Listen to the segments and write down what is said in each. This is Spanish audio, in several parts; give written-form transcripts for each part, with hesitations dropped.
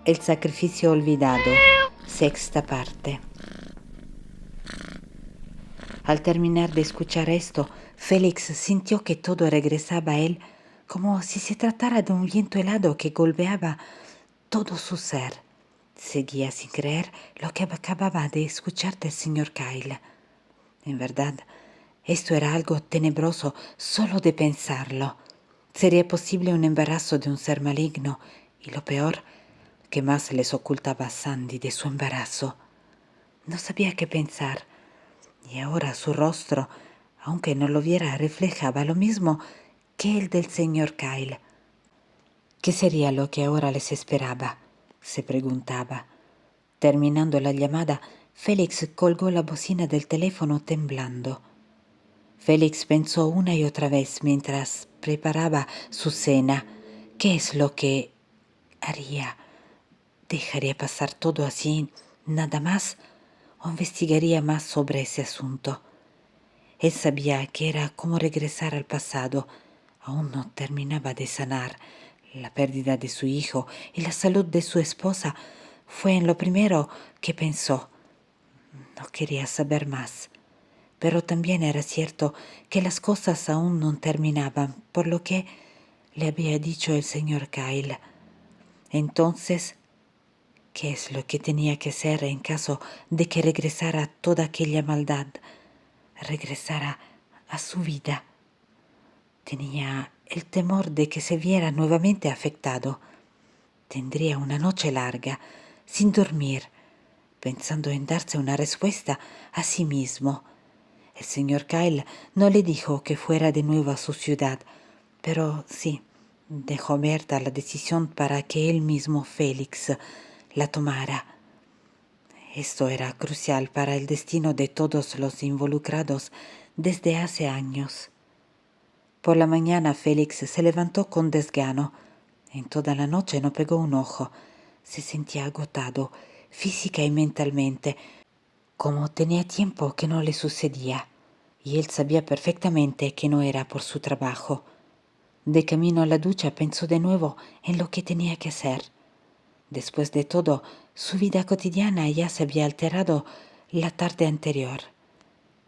El sacrificio olvidado, sexta parte. Al terminar de escuchar esto, Félix sintió que todo regresaba a él como si se tratara de un viento helado que golpeaba todo su ser. Seguía sin creer lo que acababa de escuchar del señor Kyle. En verdad, esto era algo tenebroso solo de pensarlo. ¿Sería posible un embarazo de un ser maligno? Y lo peor, ¿qué más les ocultaba a Sandy de su embarazo? No sabía qué pensar. Y ahora su rostro, aunque no lo viera, reflejaba lo mismo que el del señor Kyle. ¿Qué sería lo que ahora les esperaba?, se preguntaba. Terminando la llamada, Félix colgó la bocina del teléfono temblando. Félix pensó una y otra vez mientras preparaba su cena. ¿Qué es lo que haría? ¿Dejaría pasar todo así, nada más? ¿O investigaría más sobre ese asunto? Él sabía que era como regresar al pasado. Aún no terminaba de sanar. La pérdida de su hijo y la salud de su esposa fue en lo primero que pensó. No quería saber más. Pero también era cierto que las cosas aún no terminaban, por lo que le había dicho el señor Kyle. Entonces, ¿qué es lo que tenía que hacer en caso de que regresara toda aquella maldad? Regresara a su vida. Tenía el temor de que se viera nuevamente afectado. Tendría una noche larga, sin dormir, pensando en darse una respuesta a sí mismo. El señor Kyle no le dijo que fuera de nuevo a su ciudad, pero sí, dejó abierta la decisión para que él mismo, Félix, la tomara. Esto era crucial para el destino de todos los involucrados desde hace años. Por la mañana Félix se levantó con desgano. En toda la noche no pegó un ojo. Se sentía agotado, física y mentalmente, como tenía tiempo que no le sucedía, y él sabía perfectamente que no era por su trabajo. De camino a la ducha pensó de nuevo en lo que tenía que hacer. Después de todo, su vida cotidiana ya se había alterado la tarde anterior,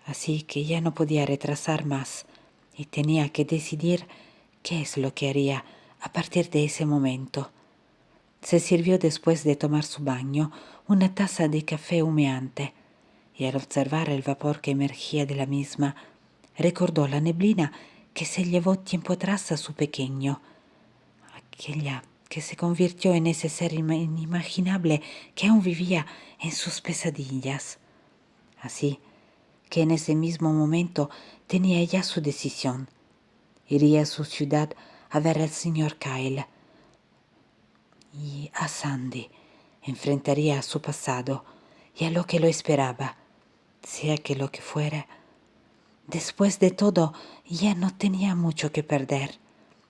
así que ya no podía retrasar más y tenía que decidir qué es lo que haría a partir de ese momento. Se sirvió después de tomar su baño una taza de café humeante y al observar el vapor que emergía de la misma, recordó la neblina que se llevó tiempo atrás a su pequeño, aquella que se convirtió en ese ser inimaginable que aún vivía en sus pesadillas. Así que en ese mismo momento tenía ya su decisión. Iría a su ciudad a ver al señor Kyle y a Sandy. Enfrentaría a su pasado y a lo que lo esperaba, sea que lo que fuera. Después de todo, ya no tenía mucho que perder.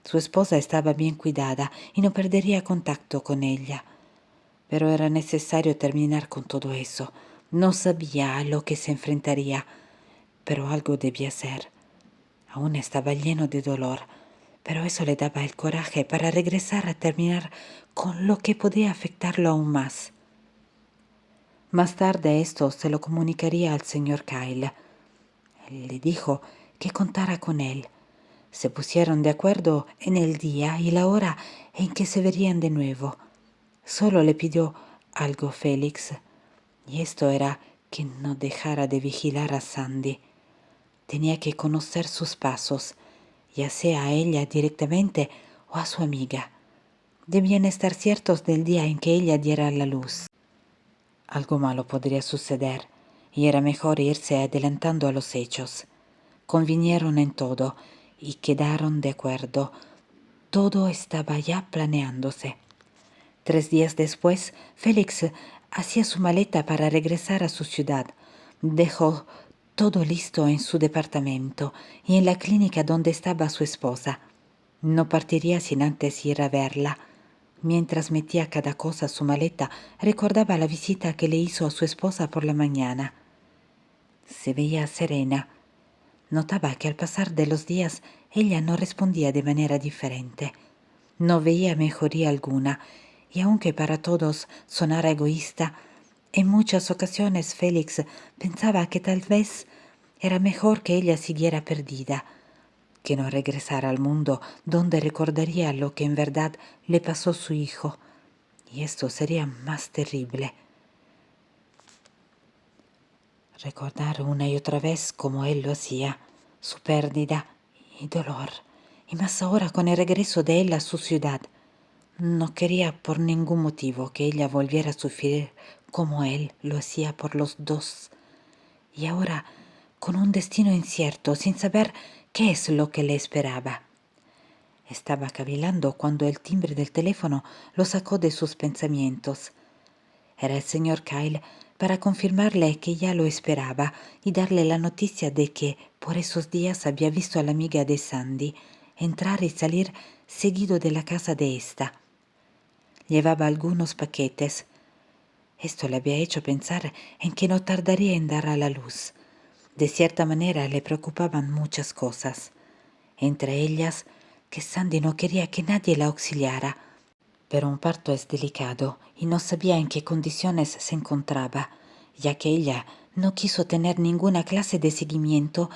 Su esposa estaba bien cuidada y no perdería contacto con ella. Pero era necesario terminar con todo eso. No sabía a lo que se enfrentaría, pero algo debía hacer. Aún estaba lleno de dolor, pero eso le daba el coraje para regresar a terminar con lo que podía afectarlo aún más. Más tarde esto se lo comunicaría al señor Kyle. Él le dijo que contara con él. Se pusieron de acuerdo en el día y la hora en que se verían de nuevo. Solo le pidió algo Félix, y esto era que no dejara de vigilar a Sandy. Tenía que conocer sus pasos, ya sea a ella directamente o a su amiga. Debían estar ciertos del día en que ella diera la luz. Algo malo podría suceder, y era mejor irse adelantando a los hechos. Convinieron en todo y quedaron de acuerdo. Todo estaba ya planeándose. 3 días después, Félix hacía su maleta para regresar a su ciudad. Dejó todo listo en su departamento y en la clínica donde estaba su esposa. No partiría sin antes ir a verla. Mientras metía cada cosa a su maleta, recordaba la visita que le hizo a su esposa por la mañana. Se veía serena. Notaba que al pasar de los días ella no respondía de manera diferente. No veía mejoría alguna y aunque para todos sonara egoísta, en muchas ocasiones Félix pensaba que tal vez era mejor que ella siguiera perdida, que no regresara al mundo donde recordaría lo que en verdad le pasó a su hijo, y esto sería más terrible. Recordar una y otra vez como él lo hacía, su pérdida y dolor, y más ahora con el regreso de él a su ciudad. No quería por ningún motivo que ella volviera a sufrir como él lo hacía por los dos. Y ahora, con un destino incierto, sin saber qué es lo que le esperaba. Estaba cavilando cuando el timbre del teléfono lo sacó de sus pensamientos. Era el señor Kyle para confirmarle que ya lo esperaba y darle la noticia de que por esos días había visto a la amiga de Sandy entrar y salir seguido de la casa de esta. Llevaba algunos paquetes. Esto le había hecho pensar en que no tardaría en dar a la luz. De cierta manera le preocupaban muchas cosas, entre ellas que Sandy no quería que nadie la auxiliara, pero un parto es delicado y no sabía en qué condiciones se encontraba, ya que ella no quiso tener ninguna clase de seguimiento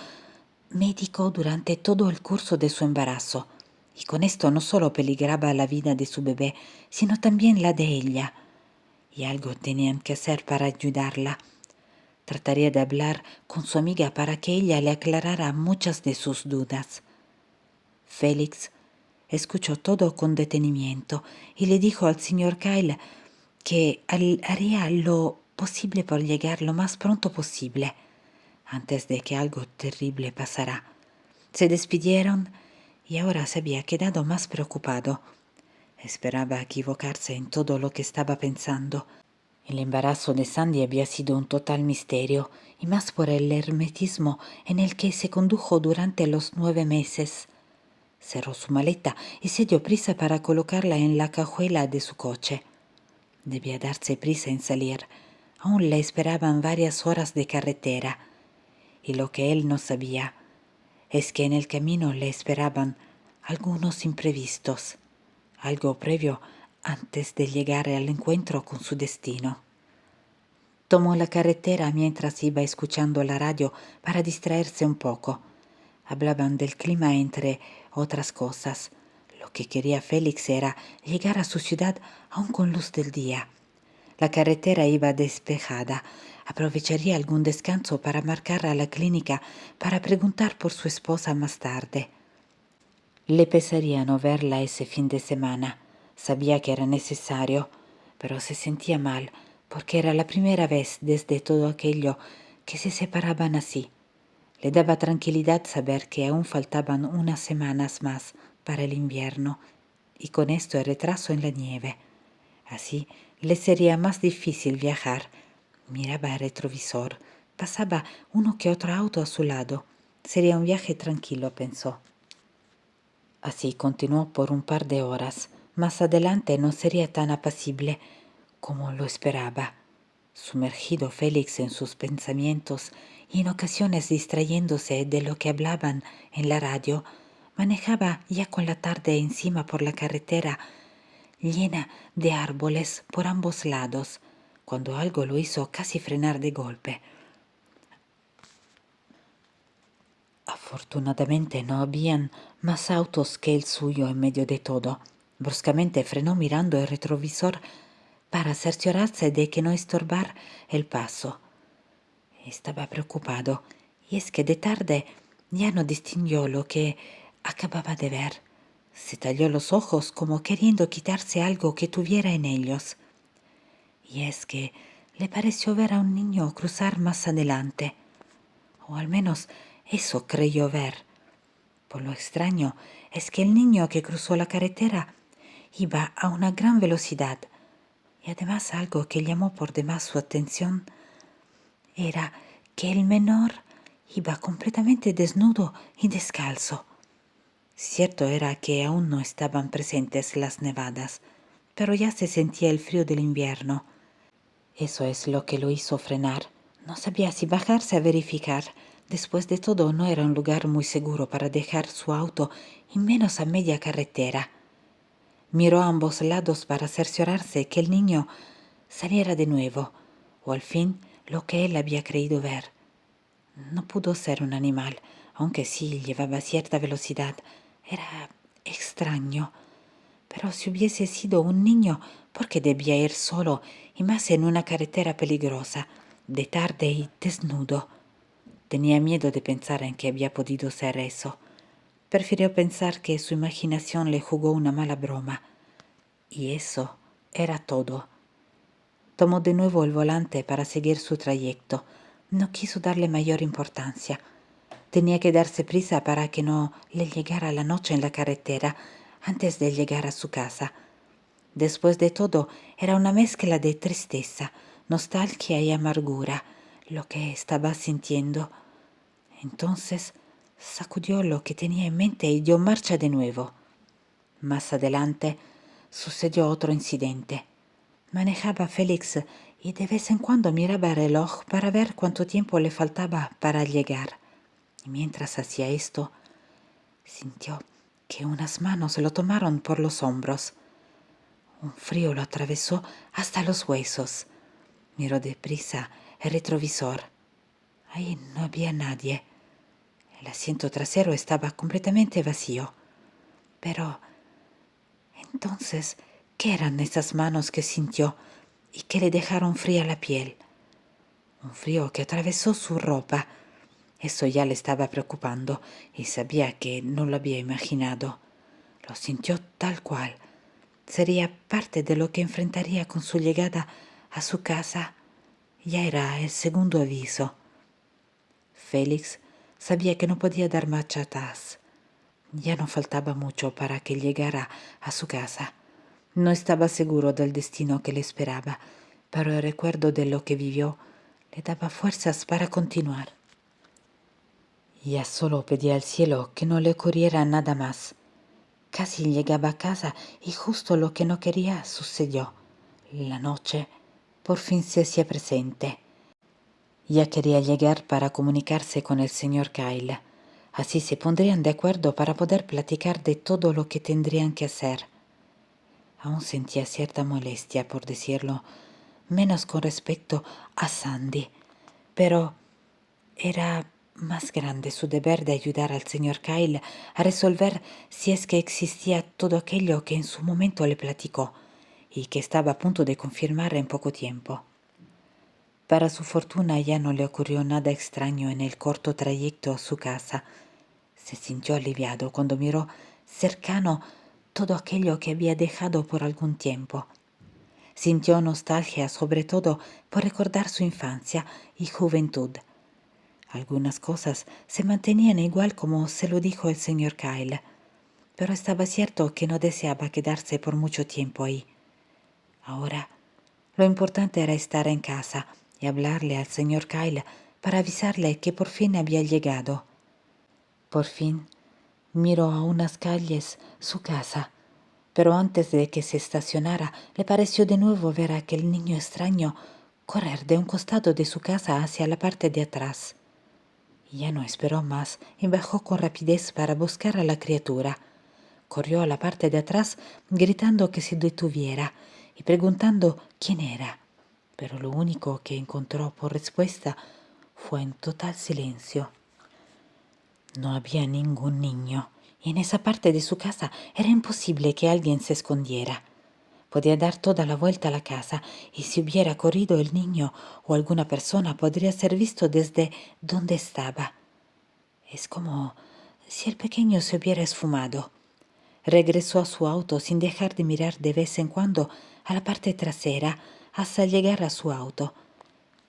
médico durante todo el curso de su embarazo, y con esto no solo peligraba la vida de su bebé, sino también la de ella, y algo tenían que hacer para ayudarla. Trataría de hablar con su amiga para que ella le aclarara muchas de sus dudas. Félix escuchó todo con detenimiento y le dijo al señor Kyle que haría lo posible por llegar lo más pronto posible, antes de que algo terrible pasara. Se despidieron y ahora se había quedado más preocupado. Esperaba equivocarse en todo lo que estaba pensando. El embarazo de Sandy había sido un total misterio, y más por el hermetismo en el que se condujo durante los 9 meses. Cerró su maleta y se dio prisa para colocarla en la cajuela de su coche. Debía darse prisa en salir. Aún le esperaban varias horas de carretera, y lo que él no sabía es que en el camino le esperaban algunos imprevistos, algo previo antes de llegar al encuentro con su destino. Tomó la carretera mientras iba escuchando la radio para distraerse un poco. Hablaban del clima entre otras cosas. Lo que quería Félix era llegar a su ciudad aún con luz del día. La carretera iba despejada. Aprovecharía algún descanso para marcar a la clínica para preguntar por su esposa más tarde. Le pesaría no verla ese fin de semana. Sabía que era necesario, pero se sentía mal porque era la primera vez desde todo aquello que se separaban así. Le daba tranquilidad saber que aún faltaban unas semanas más para el invierno y con esto el retraso en la nieve. Así le sería más difícil viajar. Miraba el retrovisor. Pasaba uno que otro auto a su lado. Sería un viaje tranquilo, pensó. Así continuó por un par de horas. Más adelante no sería tan apacible como lo esperaba. Sumergido Félix en sus pensamientos y en ocasiones distrayéndose de lo que hablaban en la radio, manejaba ya con la tarde encima por la carretera llena de árboles por ambos lados, cuando algo lo hizo casi frenar de golpe. Afortunadamente no habían más autos que el suyo en medio de todo. Bruscamente frenó mirando el retrovisor para cerciorarse de que no estorbar el paso. Estaba preocupado, y es que de tarde ya no distinguió lo que acababa de ver. Se talló los ojos como queriendo quitarse algo que tuviera en ellos. Y es que le pareció ver a un niño cruzar más adelante, o al menos eso creyó ver. Por lo extraño es que el niño que cruzó la carretera iba a una gran velocidad, y además algo que llamó por demás su atención era que el menor iba completamente desnudo y descalzo. Cierto era que aún no estaban presentes las nevadas, pero ya se sentía el frío del invierno. Eso es lo que lo hizo frenar. No sabía si bajarse a verificar. Después de todo, no era un lugar muy seguro para dejar su auto, y menos a media carretera. Miró a ambos lados para cerciorarse que el niño saliera de nuevo, o al fin lo que él había creído ver. No pudo ser un animal, aunque sí llevaba cierta velocidad. Era extraño. Pero si hubiese sido un niño, ¿por qué debía ir solo y más en una carretera peligrosa, de tarde y desnudo? Tenía miedo de pensar en que había podido ser eso. Prefirió pensar que su imaginación le jugó una mala broma. Y eso era todo. Tomó de nuevo el volante para seguir su trayecto. No quiso darle mayor importancia. Tenía que darse prisa para que no le llegara la noche en la carretera antes de llegar a su casa. Después de todo, era una mezcla de tristeza, nostalgia y amargura lo que estaba sintiendo. Entonces sacudió lo que tenía en mente y dio marcha de nuevo. Más adelante sucedió otro incidente. Manejaba Félix y de vez en cuando miraba el reloj para ver cuánto tiempo le faltaba para llegar. Y mientras hacía esto, sintió que unas manos lo tomaron por los hombros. Un frío lo atravesó hasta los huesos. Miró deprisa el retrovisor. Ahí no había nadie. El asiento trasero estaba completamente vacío. Pero entonces, ¿qué eran esas manos que sintió y que le dejaron fría la piel? Un frío que atravesó su ropa. Eso ya le estaba preocupando y sabía que no lo había imaginado. Lo sintió tal cual. Sería parte de lo que enfrentaría con su llegada a su casa. Ya era el segundo aviso. Félix sabía que no podía dar marcha atrás. Ya no faltaba mucho para que llegara a su casa. No estaba seguro del destino que le esperaba, pero el recuerdo de lo que vivió le daba fuerzas para continuar. Ya solo pedía al cielo que no le ocurriera nada más. Casi llegaba a casa y justo lo que no quería sucedió. La noche por fin se hacía presente. Ya quería llegar para comunicarse con el señor Kyle. Así se pondrían de acuerdo para poder platicar de todo lo que tendrían que hacer. Aún sentía cierta molestia, por decirlo menos, con respecto a Sandy, pero era más grande su deber de ayudar al señor Kyle a resolver si es que existía todo aquello que en su momento le platicó y que estaba a punto de confirmar en poco tiempo. Para su fortuna ya no le ocurrió nada extraño en el corto trayecto a su casa. Se sintió aliviado cuando miró cercano todo aquello que había dejado por algún tiempo. Sintió nostalgia sobre todo por recordar su infancia y juventud. Algunas cosas se mantenían igual como se lo dijo el señor Kyle, pero estaba cierto que no deseaba quedarse por mucho tiempo ahí. Ahora, lo importante era estar en casa y hablarle al señor Kyle para avisarle que por fin había llegado. Por fin miró a unas calles su casa, pero antes de que se estacionara le pareció de nuevo ver a aquel niño extraño correr de un costado de su casa hacia la parte de atrás. Ya no esperó más y bajó con rapidez para buscar a la criatura. Corrió a la parte de atrás gritando que se detuviera y preguntando quién era, pero lo único que encontró por respuesta fue un total silencio. No había ningún niño, y en esa parte de su casa era imposible que alguien se escondiera. Podía dar toda la vuelta a la casa, y si hubiera corrido el niño o alguna persona podría ser visto desde donde estaba. Es como si el pequeño se hubiera esfumado. Regresó a su auto sin dejar de mirar de vez en cuando a la parte trasera hasta llegar a su auto,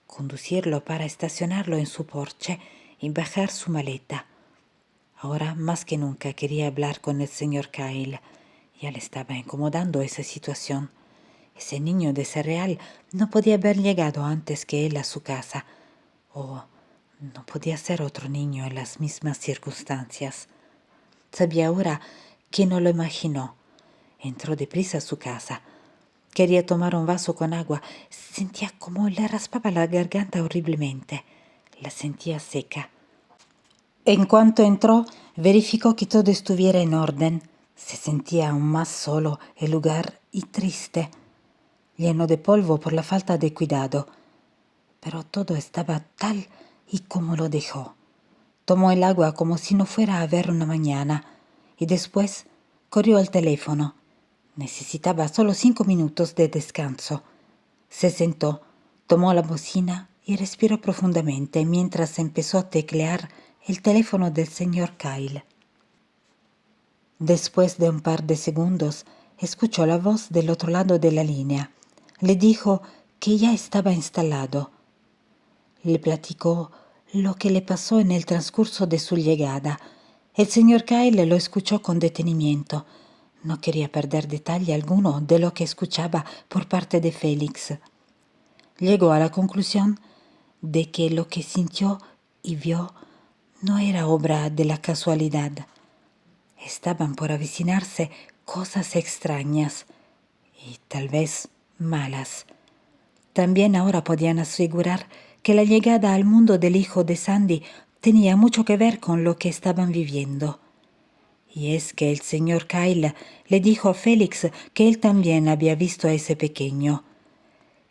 conducirlo para estacionarlo en su porche y bajar su maleta. Ahora más que nunca quería hablar con el señor Kyle. Ya le estaba incomodando esa situación. Ese niño de ser real no podía haber llegado antes que él a su casa. O no podía ser otro niño en las mismas circunstancias. Sabía ahora que no lo imaginó. Entró deprisa a su casa. Quería tomar un vaso con agua. Sentía como le raspaba la garganta horriblemente. La sentía seca. En cuanto entró, verificó que todo estuviera en orden. Se sentía aún más solo el lugar y triste, lleno de polvo por la falta de cuidado. Pero todo estaba tal y como lo dejó. Tomó el agua como si no fuera a ver una mañana y después corrió al teléfono. Necesitaba solo 5 minutos de descanso. Se sentó, tomó la bocina y respiró profundamente mientras empezó a teclear el teléfono del señor Kyle. Después de un par de segundos, escuchó la voz del otro lado de la línea. Le dijo que ya estaba instalado. Le platicó lo que le pasó en el transcurso de su llegada. El señor Kyle lo escuchó con detenimiento. No quería perder detalle alguno de lo que escuchaba por parte de Félix. Llegó a la conclusión de que lo que sintió y vio no era obra de la casualidad. Estaban por avecinarse cosas extrañas y tal vez malas. También ahora podían asegurar que la llegada al mundo del hijo de Sandy tenía mucho que ver con lo que estaban viviendo. Y es que el señor Kyle le dijo a Félix que él también había visto a ese pequeño,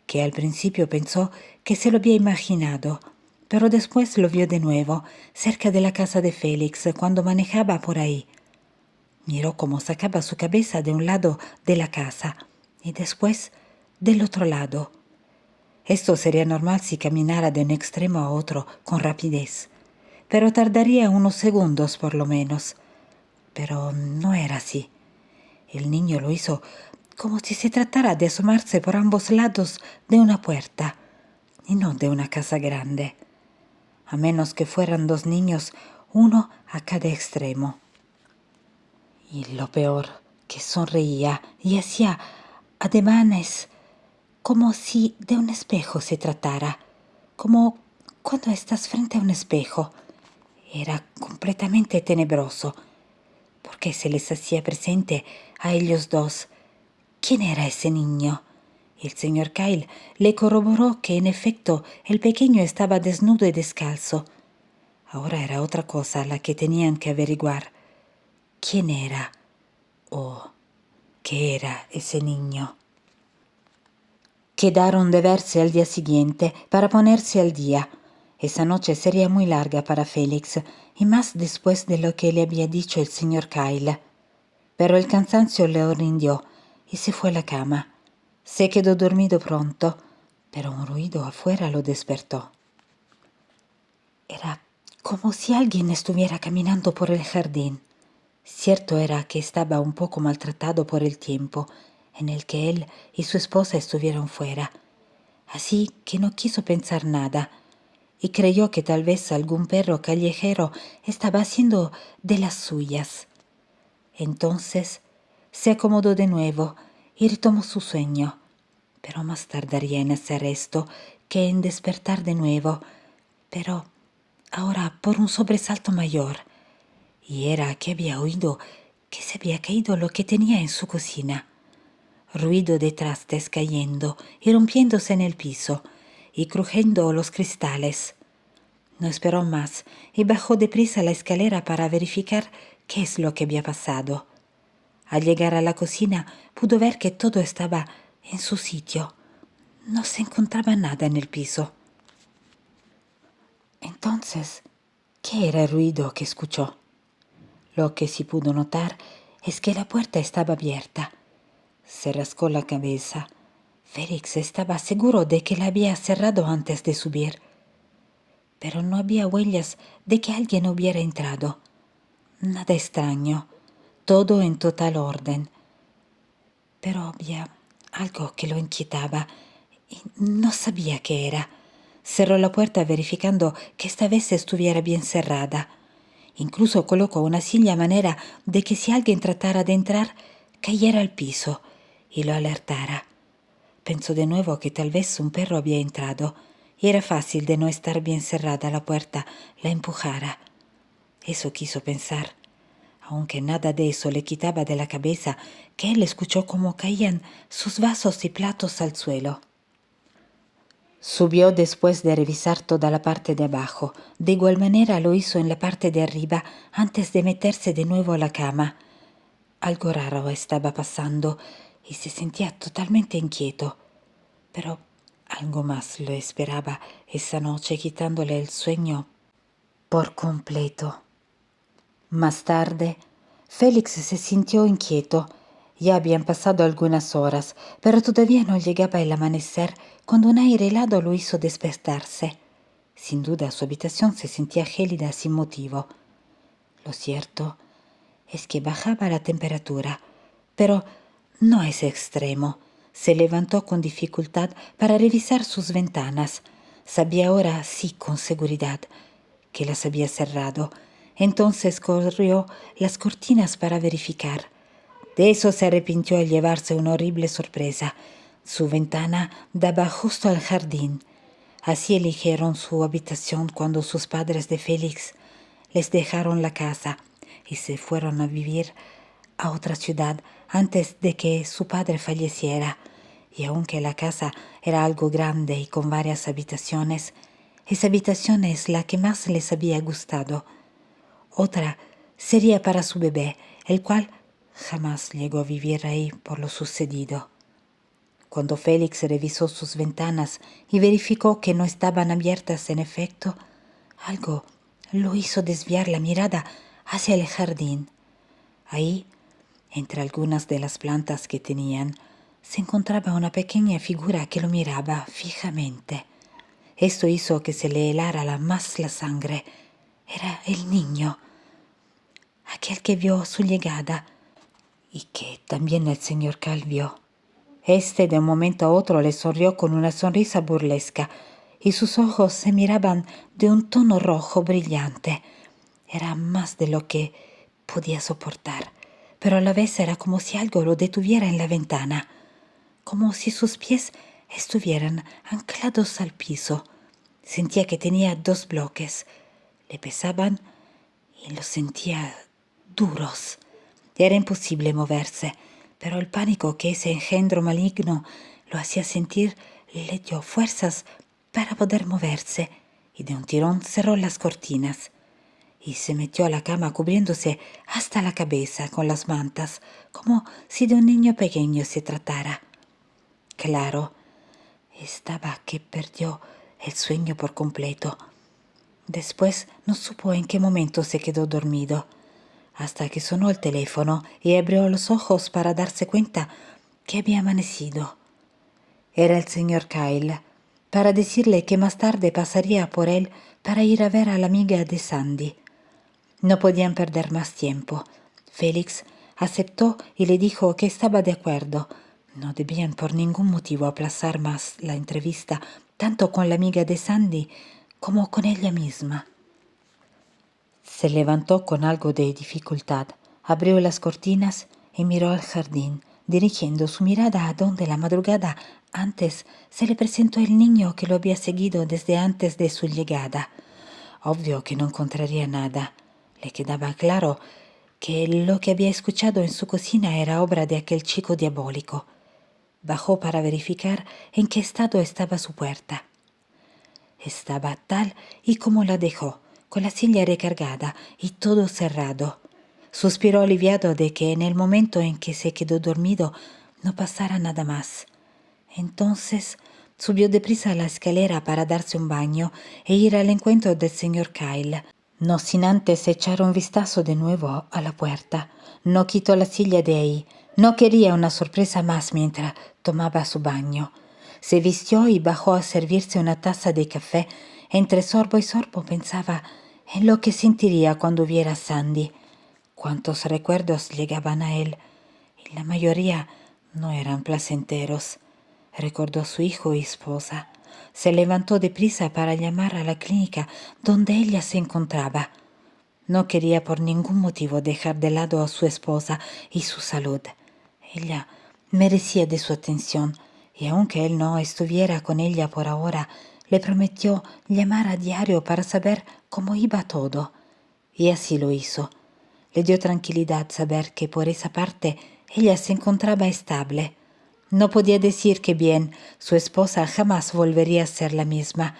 que al principio pensó que se lo había imaginado, pero después lo vio de nuevo, cerca de la casa de Félix, cuando manejaba por ahí. Miró cómo sacaba su cabeza de un lado de la casa y después del otro lado. Esto sería normal si caminara de un extremo a otro con rapidez, pero tardaría unos segundos por lo menos. Pero no era así. El niño lo hizo como si se tratara de asomarse por ambos lados de una puerta y no de una casa grande, a menos que fueran 2 niños, uno a cada extremo. Y lo peor, que sonreía y hacía ademanes como si de un espejo se tratara, como cuando estás frente a un espejo. Era completamente tenebroso, porque se les hacía presente a ellos dos. ¿Quién era ese niño? El señor Kyle le corroboró que en efecto el pequeño estaba desnudo y descalzo. Ahora era otra cosa la que tenían que averiguar. ¿Quién era? ¿O qué era ese niño? Quedaron de verse al día siguiente para ponerse al día. Esa noche sería muy larga para Félix, y más después de lo que le había dicho el señor Kyle. Pero el cansancio le rindió y se fue a la cama. Se quedó dormido pronto, pero un ruido afuera lo despertó. Era como si alguien estuviera caminando por el jardín. Cierto era que estaba un poco maltratado por el tiempo en el que él y su esposa estuvieron fuera, así que no quiso pensar nada y creyó que tal vez algún perro callejero estaba haciendo de las suyas. Entonces se acomodó de nuevo y retomó su sueño, pero más tardaría en hacer esto que en despertar de nuevo, pero ahora por un sobresalto mayor, y era que había oído que se había caído lo que tenía en su cocina. Ruido de trastes cayendo y rompiéndose en el piso, y crujiendo los cristales. No esperó más y bajó deprisa la escalera para verificar qué es lo que había pasado. Al llegar a la cocina pudo ver que todo estaba en su sitio. No se encontraba nada en el piso. Entonces, ¿qué era el ruido que escuchó? Lo que sí pudo notar es que la puerta estaba abierta. Se rascó la cabeza. Félix estaba seguro de que la había cerrado antes de subir, pero no había huellas de que alguien hubiera entrado. Nada extraño, todo en total orden. Pero había algo que lo inquietaba y no sabía qué era. Cerró la puerta verificando que esta vez estuviera bien cerrada. Incluso colocó una silla a manera de que si alguien tratara de entrar, cayera al piso y lo alertara. Pensó de nuevo que tal vez un perro había entrado y era fácil de no estar bien cerrada la puerta, la empujara. Eso quiso pensar, aunque nada de eso le quitaba de la cabeza que él escuchó cómo caían sus vasos y platos al suelo. Subió después de revisar toda la parte de abajo. De igual manera lo hizo en la parte de arriba antes de meterse de nuevo a la cama. algo raro estaba pasando y se sentía totalmente inquieto. Pero algo más lo esperaba esa noche, quitándole el sueño por completo. Más tarde, Félix se sintió inquieto. Ya habían pasado algunas horas, pero todavía no llegaba el amanecer cuando un aire helado lo hizo despertarse. Sin duda su habitación se sentía gélida sin motivo. Lo cierto es que bajaba la temperatura, pero no es extremo. Se levantó con dificultad para revisar sus ventanas. Sabía ahora, sí, con seguridad, que las había cerrado. Entonces corrió las cortinas para verificar. De eso se arrepintió al llevarse una horrible sorpresa. Su ventana daba justo al jardín. Así eligieron su habitación cuando sus padres de Félix les dejaron la casa y se fueron a vivir a otra ciudad antes de que su padre falleciera. Y aunque la casa era algo grande y con varias habitaciones, esa habitación es la que más les había gustado. Otra sería para su bebé, el cual jamás llegó a vivir ahí por lo sucedido. Cuando Félix revisó sus ventanas y verificó que no estaban abiertas en efecto, algo lo hizo desviar la mirada hacia el jardín. Ahí, entre algunas de las plantas que tenían, se encontraba una pequeña figura que lo miraba fijamente. Esto hizo que se le helara más la sangre. Era el niño, aquel que vio su llegada y que también el señor Kyle vio. Este de un momento a otro le sonrió con una sonrisa burlesca y sus ojos se miraban de un tono rojo brillante. Era más de lo que podía soportar, pero a la vez era como si algo lo detuviera en la ventana, como si sus pies estuvieran anclados al piso. Sentía que tenía 2 bloques. Le pesaban y los sentía duros. Era imposible moverse, pero el pánico que ese engendro maligno lo hacía sentir le dio fuerzas para poder moverse, y de un tirón cerró las cortinas y se metió a la cama cubriéndose hasta la cabeza con las mantas, como si de un niño pequeño se tratara. Claro, estaba que perdió el sueño por completo. Después no supo en qué momento se quedó dormido, hasta que sonó el teléfono y abrió los ojos para darse cuenta que había amanecido. Era el señor Kyle, para decirle que más tarde pasaría por él para ir a ver a la amiga de Sandy. No podían perder más tiempo. Félix aceptó y le dijo que estaba de acuerdo. No debían por ningún motivo aplazar más la entrevista, tanto con la amiga de Sandy como con ella misma. Se levantó con algo de dificultad, abrió las cortinas y miró al jardín, dirigiendo su mirada a donde la madrugada antes se le presentó el niño que lo había seguido desde antes de su llegada. Obvio que no encontraría nada. Le quedaba claro que lo que había escuchado en su cocina era obra de aquel chico diabólico. Bajó para verificar en qué estado estaba su puerta. Estaba tal y como la dejó, con la silla recargada y todo cerrado. Suspiró aliviado de que en el momento en que se quedó dormido no pasara nada más. Entonces subió deprisa la escalera para darse un baño e ir al encuentro del señor Kyle, no sin antes echar un vistazo de nuevo a la puerta. No quitó la silla de ahí. No quería una sorpresa más mientras tomaba su baño. Se vistió y bajó a servirse una taza de café. Entre sorbo y sorbo pensaba en lo que sentiría cuando viera a Sandy. Cuántos recuerdos llegaban a él, y la mayoría no eran placenteros. Recordó a su hijo y esposa. Se levantó deprisa para llamar a la clínica donde ella se encontraba. No quería por ningún motivo dejar de lado a su esposa y su salud. Ella merecía de su atención, y aunque él no estuviera con ella por ahora, le prometió llamar a diario para saber cómo iba todo. Y así lo hizo. Le dio tranquilidad saber que por esa parte ella se encontraba estable. No podía decir que bien, su esposa jamás volvería a ser la misma.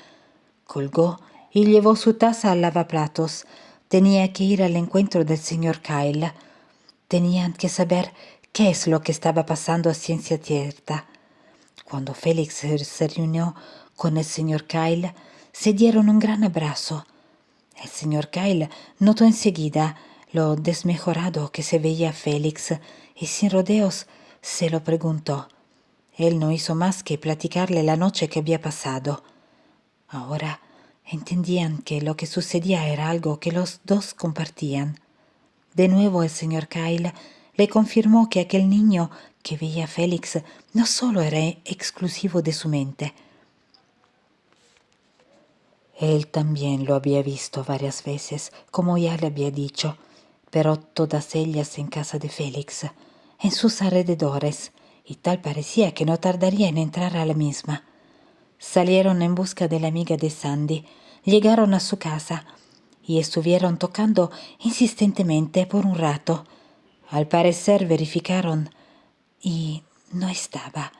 Colgó y llevó su taza al lavaplatos. Tenía que ir al encuentro del señor Kyle. Tenían que saber qué es lo que estaba pasando a ciencia cierta. Cuando Félix se reunió con el señor Kyle, se dieron un gran abrazo. El señor Kyle notó enseguida lo desmejorado que se veía Félix y sin rodeos se lo preguntó. Él no hizo más que platicarle la noche que había pasado. Ahora entendían que lo que sucedía era algo que los dos compartían. De nuevo el señor Kyle le confirmó que aquel niño que veía Félix no solo era exclusivo de su mente. Él también lo había visto varias veces, como ya le había dicho, pero todas ellas en casa de Félix, en sus alrededores, y tal parecía que no tardaría en entrar a la misma. Salieron en busca de la amiga de Sandy, llegaron a su casa y estuvieron tocando insistentemente por un rato. Al parecer verificaron y no estaba,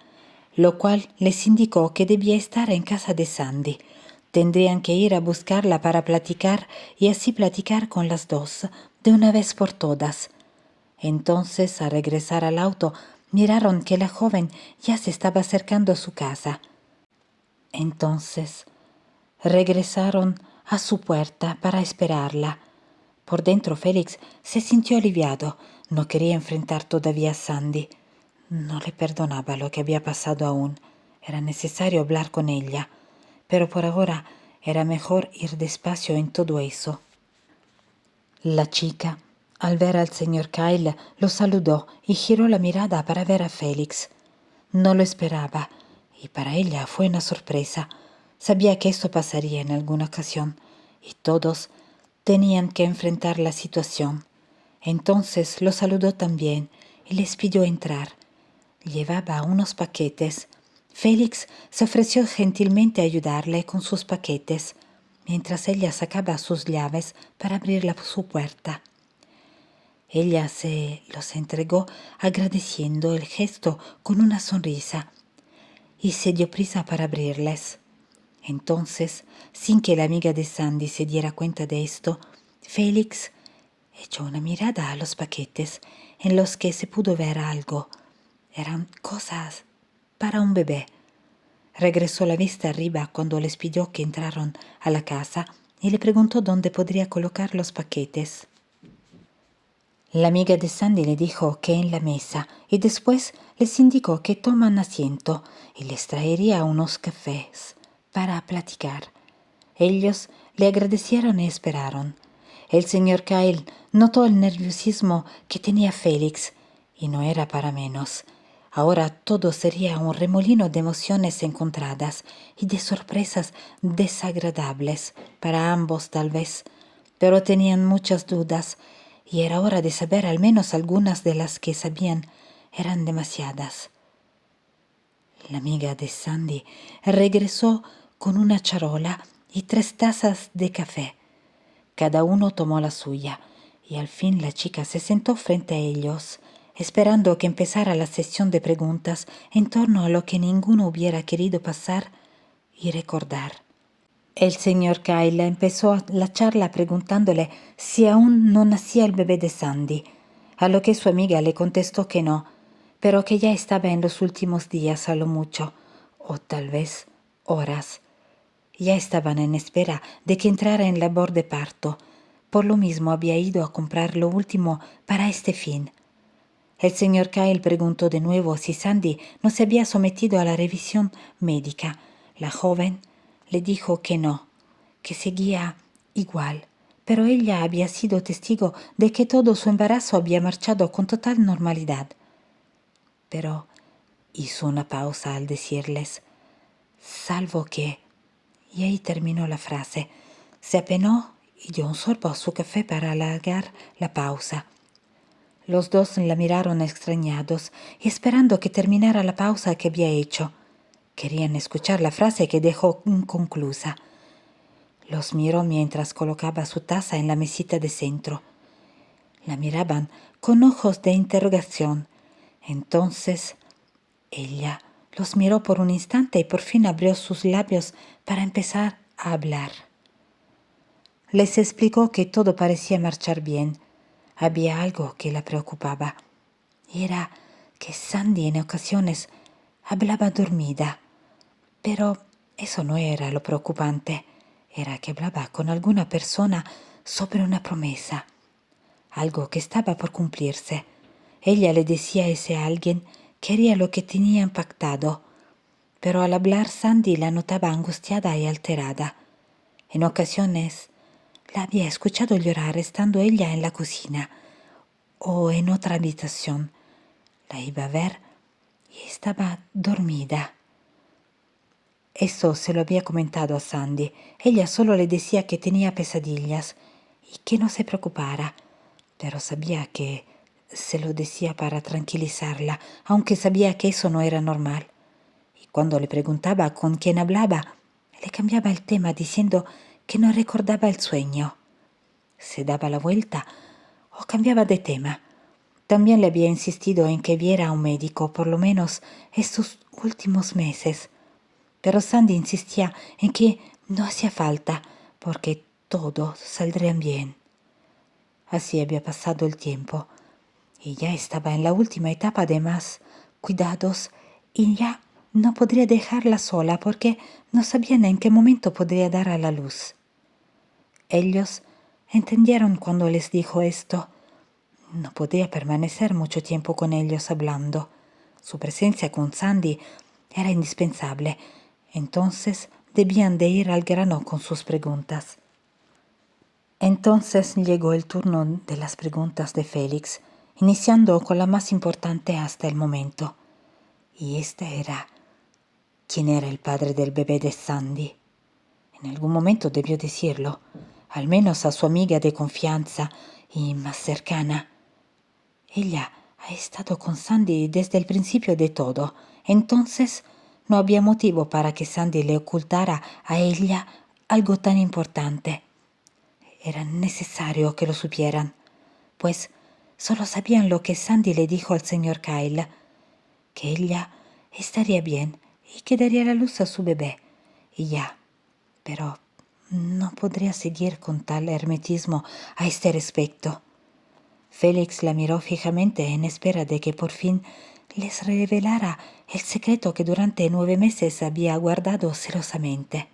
lo cual les indicó que debía estar en casa de Sandy. Tendrían que ir a buscarla para platicar y así platicar con las dos, de una vez por todas. Entonces, al regresar al auto, miraron que la joven ya se estaba acercando a su casa. Entonces, regresaron a su puerta para esperarla. Por dentro Félix se sintió aliviado. No quería enfrentar todavía a Sandy. No le perdonaba lo que había pasado aún. Era necesario hablar con ella. Pero por ahora era mejor ir despacio en todo eso. La chica, al ver al señor Kyle, lo saludó y giró la mirada para ver a Félix. No lo esperaba, y para ella fue una sorpresa. Sabía que esto pasaría en alguna ocasión, y todos tenían que enfrentar la situación. Entonces lo saludó también y les pidió entrar. Llevaba unos paquetes. Félix se ofreció gentilmente a ayudarle con sus paquetes, mientras ella sacaba sus llaves para abrir su puerta. Ella se los entregó agradeciendo el gesto con una sonrisa y se dio prisa para abrirles. Entonces, sin que la amiga de Sandy se diera cuenta de esto, Félix echó una mirada a los paquetes en los que se pudo ver algo. Eran cosas para un bebé. Regresó la vista arriba cuando les pidió que entraran a la casa y le preguntó dónde podría colocar los paquetes. La amiga de Sandy le dijo que en la mesa y después les indicó que toman asiento y les traería unos cafés para platicar. Ellos le agradecieron y esperaron. El señor Kyle notó el nerviosismo que tenía Félix y no era para menos. Ahora todo sería un remolino de emociones encontradas y de sorpresas desagradables para ambos tal vez, pero tenían muchas dudas y era hora de saber al menos algunas de las que sabían eran demasiadas. La amiga de Sandy regresó con una charola y 3 tazas de café. Cada uno tomó la suya y al fin la chica se sentó frente a ellos, esperando que empezara la sesión de preguntas en torno a lo que ninguno hubiera querido pasar y recordar. El señor Kyle empezó la charla preguntándole si aún no nacía el bebé de Sandy, a lo que su amiga le contestó que no, pero que ya estaba en los últimos días a lo mucho, o tal vez horas. Ya estaban en espera de que entrara en labor de parto. Por lo mismo había ido a comprar lo último para este fin. El señor Kyle preguntó de nuevo si Sandy no se había sometido a la revisión médica. La joven le dijo que no, que seguía igual, pero ella había sido testigo de que todo su embarazo había marchado con total normalidad. Pero hizo una pausa al decirles, salvo que... Y ahí terminó la frase. Se apenó y dio un sorbo a su café para alargar la pausa. Los dos la miraron extrañados y esperando que terminara la pausa que había hecho. Querían escuchar la frase que dejó inconclusa. Los miró mientras colocaba su taza en la mesita de centro. La miraban con ojos de interrogación. Entonces ella los miró por un instante y por fin abrió sus labios para empezar a hablar. Les explicó que todo parecía marchar bien. Había algo que la preocupaba, y era que Sandy en ocasiones hablaba dormida. Pero eso no era lo preocupante, era que hablaba con alguna persona sobre una promesa, algo que estaba por cumplirse. Ella le decía a ese alguien que haría lo que tenían pactado, pero al hablar Sandy la notaba angustiada y alterada. En ocasiones la había escuchado llorar estando ella en la cocina o en otra habitación. La iba a ver y estaba dormida. Eso se lo había comentado a Sandy. Ella solo le decía que tenía pesadillas y que no se preocupara, pero sabía que se lo decía para tranquilizarla, aunque sabía que eso no era normal. Y cuando le preguntaba con quién hablaba, le cambiaba el tema diciendo que no recordaba el sueño. Se daba la vuelta o cambiaba de tema. También le había insistido en que viera a un médico, por lo menos estos últimos meses. Pero Sandy insistía en que no hacía falta, porque todo saldría bien. Así había pasado el tiempo, y ya estaba en la última etapa de más cuidados, y ya no podría dejarla sola porque no sabían en qué momento podría dar a la luz. Ellos entendieron cuando les dijo esto. No podía permanecer mucho tiempo con ellos hablando. Su presencia con Sandy era indispensable. Entonces debían de ir al grano con sus preguntas. Entonces llegó el turno de las preguntas de Félix, iniciando con la más importante hasta el momento. Y esta era: ¿quién era el padre del bebé de Sandy? En algún momento debió decirlo, al menos a su amiga de confianza y más cercana. Ella ha estado con Sandy desde el principio de todo, entonces no había motivo para que Sandy le ocultara a ella algo tan importante. Era necesario que lo supieran, pues solo sabían lo que Sandy le dijo al señor Kyle, que ella estaría bien y que daría la luz a su bebé, y ya. Pero no podría seguir con tal hermetismo a este respecto. Félix la miró fijamente en espera de que por fin les revelara el secreto que durante 9 meses había guardado celosamente.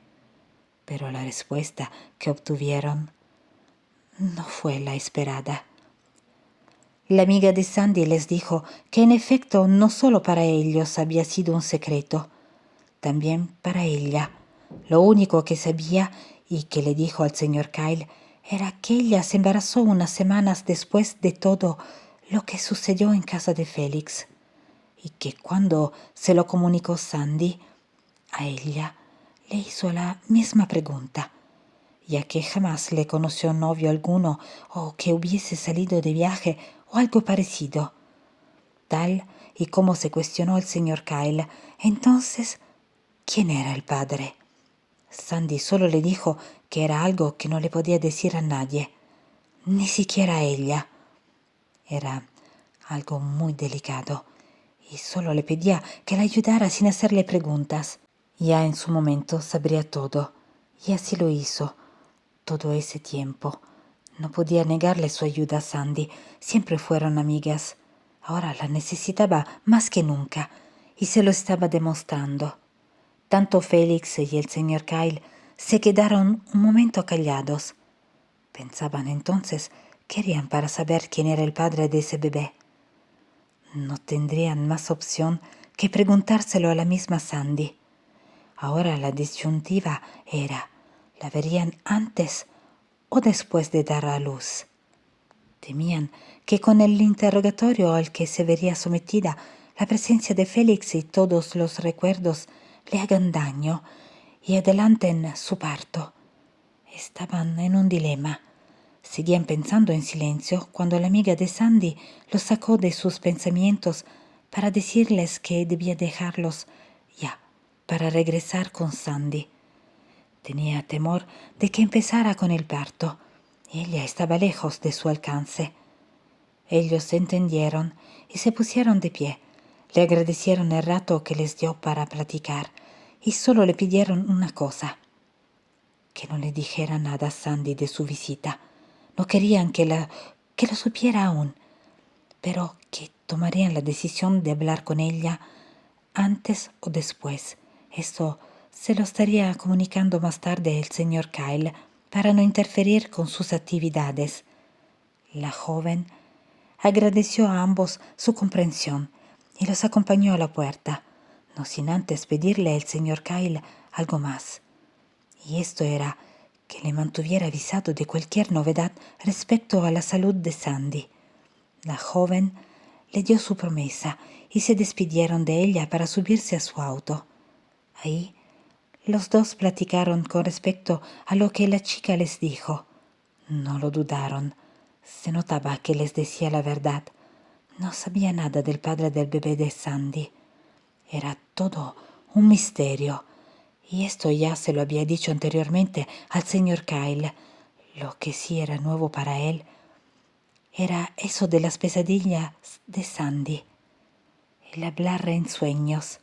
Pero la respuesta que obtuvieron no fue la esperada. La amiga de Sandy les dijo que en efecto no solo para ellos había sido un secreto, también para ella. Lo único que sabía y que le dijo al señor Kyle era que ella se embarazó unas semanas después de todo lo que sucedió en casa de Félix, y que cuando se lo comunicó Sandy, a ella le hizo la misma pregunta, ya que jamás le conoció novio alguno o que hubiese salido de viaje o algo parecido. Tal y como se cuestionó el señor Kyle, entonces, ¿quién era el padre? Sandy solo le dijo que era algo que no le podía decir a nadie, ni siquiera a ella. Era algo muy delicado y solo le pedía que la ayudara sin hacerle preguntas. Ya en su momento sabría todo, y así lo hizo todo ese tiempo. No podía negarle su ayuda a Sandy, siempre fueron amigas. Ahora la necesitaba más que nunca, y se lo estaba demostrando. Tanto Félix y el señor Kyle se quedaron un momento callados. Pensaban entonces qué harían para saber quién era el padre de ese bebé. No tendrían más opción que preguntárselo a la misma Sandy. Ahora la disyuntiva era: ¿la verían antes o después de dar a luz? Temían que con el interrogatorio al que se vería sometida, la presencia de Félix y todos los recuerdos le hagan daño y adelanten su parto. Estaban en un dilema. Seguían pensando en silencio cuando la amiga de Sandy los sacó de sus pensamientos para decirles que debía dejarlos ya para regresar con Sandy. Tenía temor de que empezara con el parto, y ella estaba lejos de su alcance. Ellos se entendieron y se pusieron de pie. Le agradecieron el rato que les dio para platicar y solo le pidieron una cosa: que no le dijera nada a Sandy de su visita. No querían que que lo supiera aún, pero que tomarían la decisión de hablar con ella antes o después. Esto se lo estaría comunicando más tarde el señor Kyle para no interferir con sus actividades. La joven agradeció a ambos su comprensión y los acompañó a la puerta, no sin antes pedirle al señor Kyle algo más. Y esto era que le mantuviera avisado de cualquier novedad respecto a la salud de Sandy. La joven le dio su promesa y se despidieron de ella para subirse a su auto. Ahí los dos platicaron con respecto a lo que la chica les dijo. No lo dudaron. Se notaba que les decía la verdad. No sabía nada del padre del bebé de Sandy. Era todo un misterio. Y esto ya se lo había dicho anteriormente al señor Kyle. Lo que sí era nuevo para él era eso de las pesadillas de Sandy, el hablar en sueños.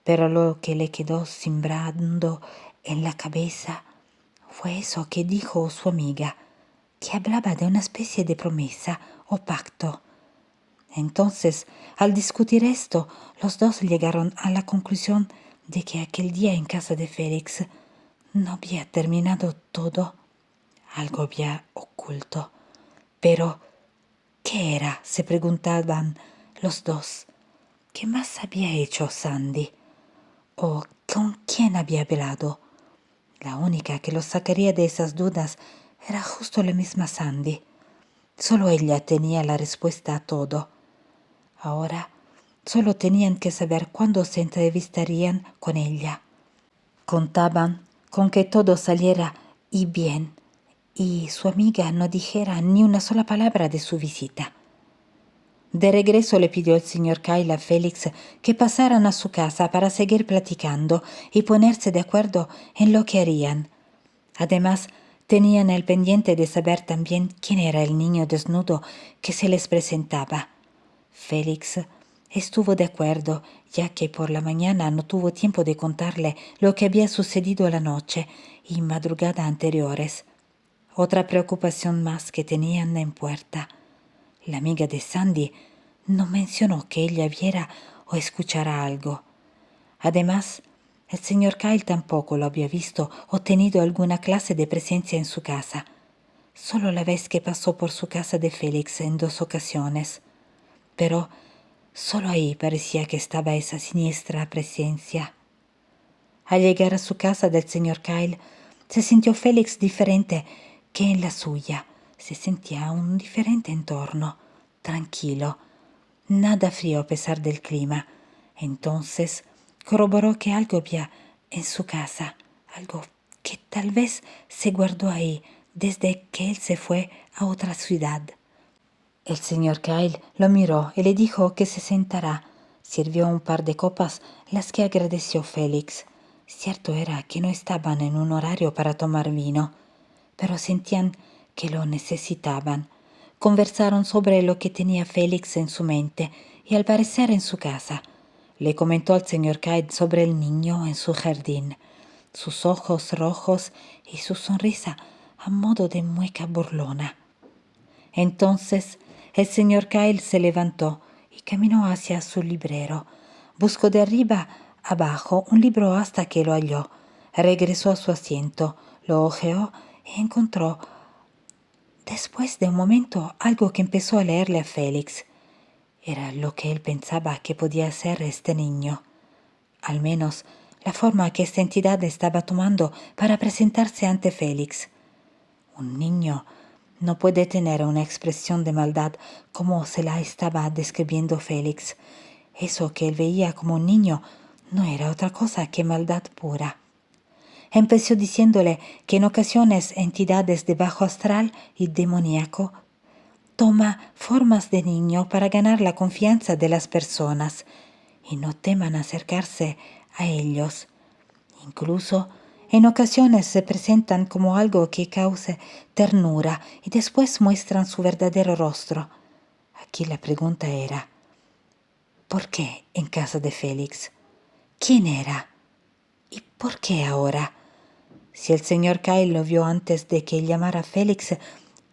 Pero lo que le quedó simbrando en la cabeza fue eso que dijo su amiga, que hablaba de una especie de promesa o pacto. Entonces, al discutir esto, los dos llegaron a la conclusión de que aquel día en casa de Félix no había terminado todo. Algo había oculto. Pero, ¿qué era?, se preguntaban los dos. ¿Qué más había hecho Sandy? ¿O con quién había velado? La única que los sacaría de esas dudas era justo la misma Sandy. Solo ella tenía la respuesta a todo. Ahora solo tenían que saber cuándo se entrevistarían con ella. Contaban con que todo saliera y bien, y su amiga no dijera ni una sola palabra de su visita. De regreso le pidió el señor Kyle a Félix que pasaran a su casa para seguir platicando y ponerse de acuerdo en lo que harían. Además, tenían el pendiente de saber también quién era el niño desnudo que se les presentaba. Félix estuvo de acuerdo, ya que por la mañana no tuvo tiempo de contarle lo que había sucedido la noche y madrugada anteriores. Otra preocupación más que tenían en puerta. La amiga de Sandy no mencionó que ella viera o escuchara algo. Además, el señor Kyle tampoco lo había visto o tenido alguna clase de presencia en su casa. Solo la vez que pasó por su casa de Félix en 2 ocasiones. Pero solo ahí parecía que estaba esa siniestra presencia. Al llegar a su casa del señor Kyle, se sintió Félix diferente que en la suya. Se sentía un diferente entorno, tranquilo, nada frío a pesar del clima. Entonces corroboró que algo había en su casa, algo que tal vez se guardó ahí desde que él se fue a otra ciudad. El señor Kyle lo miró y le dijo que se sentara. Sirvió un par de copas, las que agradeció Félix. Cierto era que no estaban en un horario para tomar vino, pero sentían que lo necesitaban. Conversaron sobre lo que tenía Félix en su mente y al parecer en su casa. Le comentó al señor Kyle sobre el niño en su jardín, sus ojos rojos y su sonrisa a modo de mueca burlona. Entonces el señor Kyle se levantó y caminó hacia su librero. Buscó de arriba abajo un libro hasta que lo halló. Regresó a su asiento, lo hojeó y encontró, después de un momento, algo que empezó a leerle a Félix. Era lo que él pensaba que podía ser este niño. Al menos la forma que esta entidad estaba tomando para presentarse ante Félix. Un niño no puede tener una expresión de maldad como se la estaba describiendo Félix. Eso que él veía como un niño no era otra cosa que maldad pura. Empezó diciéndole que en ocasiones entidades de bajo astral y demoníaco toma formas de niño para ganar la confianza de las personas y no teman acercarse a ellos. Incluso en ocasiones se presentan como algo que cause ternura y después muestran su verdadero rostro. Aquí la pregunta era, ¿por qué en casa de Félix? ¿Quién era? ¿Y por qué ahora? Si el señor Kyle lo vio antes de que llamara a Félix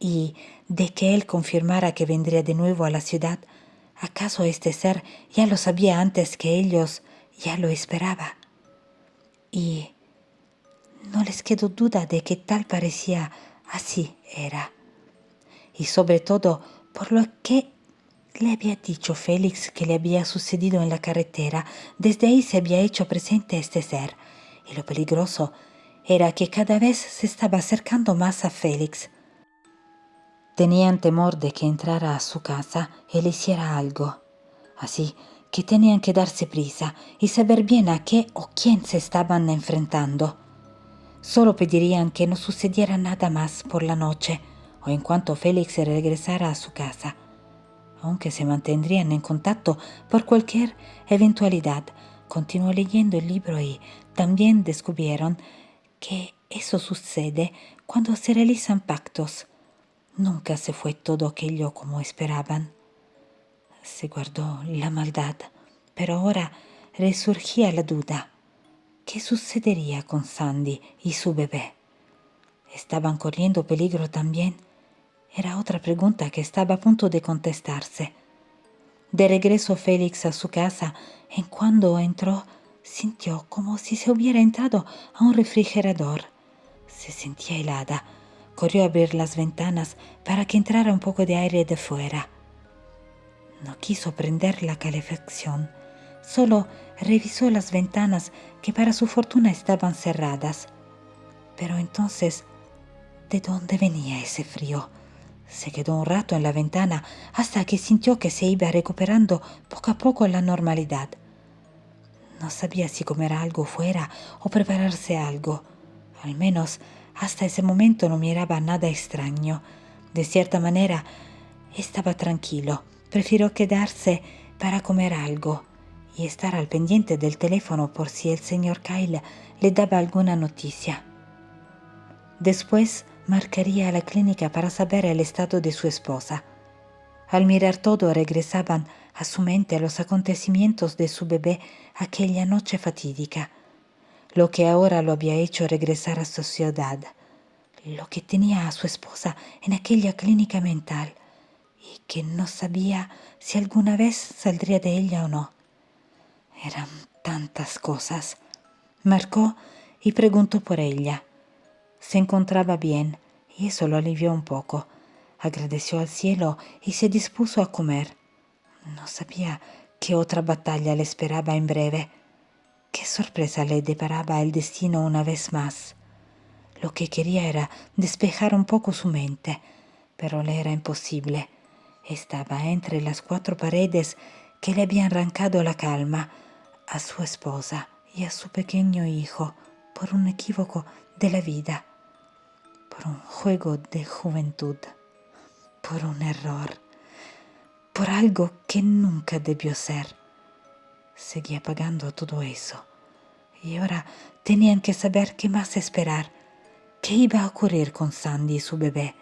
y de que él confirmara que vendría de nuevo a la ciudad, ¿acaso este ser ya lo sabía antes que ellos ya lo esperaba? Y no les quedó duda de que tal parecía, así era. Y sobre todo por lo que le había dicho Félix que le había sucedido en la carretera, desde ahí se había hecho presente este ser. Y lo peligroso era que cada vez se estaba acercando más a Félix. Tenían temor de que entrara a su casa y le hiciera algo. Así que tenían que darse prisa y saber bien a qué o quién se estaban enfrentando. Solo pedirían que no sucediera nada más por la noche o en cuanto Félix regresara a su casa, aunque se mantendrían en contacto por cualquier eventualidad. Continuó leyendo el libro y también descubrieron que eso sucede cuando se realizan pactos. Nunca se fue todo aquello como esperaban. Se guardó la maldad, pero ahora resurgía la duda. ¿Qué sucedería con Sandy y su bebé? ¿Estaban corriendo peligro también? Era otra pregunta que estaba a punto de contestarse. De regreso Félix a su casa, en cuando entró, sintió como si se hubiera entrado a un refrigerador. Se sentía helada. Corrió a abrir las ventanas para que entrara un poco de aire de fuera. No quiso prender la calefacción. Solo revisó las ventanas que para su fortuna estaban cerradas. Pero entonces, ¿de dónde venía ese frío? Se quedó un rato en la ventana hasta que sintió que se iba recuperando poco a poco la normalidad. No sabía si comer algo fuera o prepararse algo. Al menos hasta ese momento no miraba nada extraño. De cierta manera, estaba tranquilo. Prefirió quedarse para comer algo y estar al pendiente del teléfono por si el señor Kyle le daba alguna noticia. Después marcaría a la clínica para saber el estado de su esposa. Al mirar todo regresaban a su mente los acontecimientos de su bebé aquella noche fatídica, lo que ahora lo había hecho regresar a su ciudad, lo que tenía a su esposa en aquella clínica mental y que no sabía si alguna vez saldría de ella o no. Eran tantas cosas. Marcó y preguntó por ella. Se encontraba bien y eso lo alivió un poco. Agradeció al cielo y se dispuso a comer. No sabía qué otra batalla le esperaba en breve. Qué sorpresa le deparaba el destino una vez más. Lo que quería era despejar un poco su mente, pero le era imposible. Estaba entre las cuatro paredes que le habían arrancado la calma a su esposa y a su pequeño hijo por un equívoco de la vida, por un juego de juventud, por un error, por algo que nunca debió ser. Seguía pagando todo eso y ahora tenían que saber qué más esperar, qué iba a ocurrir con Sandy y su bebé.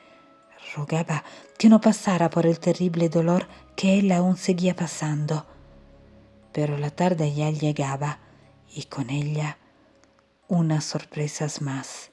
Rogaba que no pasara por el terrible dolor que él aún seguía pasando. Pero la tarde ya llegaba y con ella unas sorpresas más.